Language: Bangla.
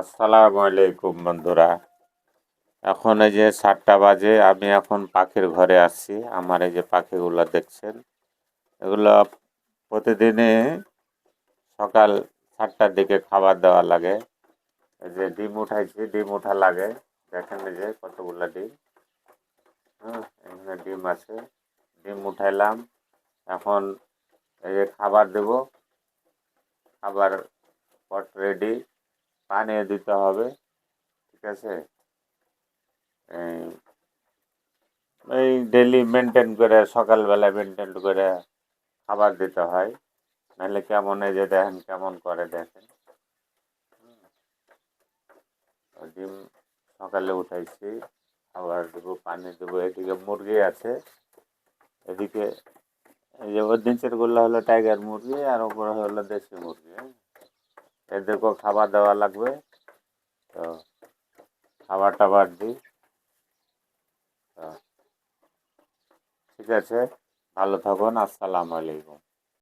আসসালামু আলাইকুম বন্ধুরা। এখন এই যে 7টা বাজে, আমি এখন পাখির ঘরে আসছি। আমার এই যে পাখিগুলো দেখছেন, এগুলো প্রতিদিনই সকাল 7টার দিকে খাবার দেওয়া লাগে। এই যে ডিম উঠাইছি, ডিম উঠা লাগে। দেখেন এই যে কতগুলো ডিম। হ্যাঁ, এখানে ডিম আছে। ডিম উঠাইলাম। এখন এই যে খাবার দেব। খাবার পট রেডি। পানিও দিতে হবে। ঠিক আছে। এই এই ডেলি মেনটেন করে, সকালবেলায় মেনটেন করে খাবার দিতে হয়। নাহলে কেমন, এই যে দেখেন কেমন করে দেখেন। ডিম সকালে উঠাইছি, খাবার দেবো, পানি দেবো। এদিকে মুরগি আছে। এদিকে এই যে ওর নিচের গুলো হলো টাইগার মুরগি, আর উপরে হলো দেশি মুরগি। হ্যাঁ? এদেরকেও খাবার দেওয়া লাগবে। তো খাবার টাবার দিই। তো ঠিক আছে, ভালো থাকুন। আসসালামু আলাইকুম।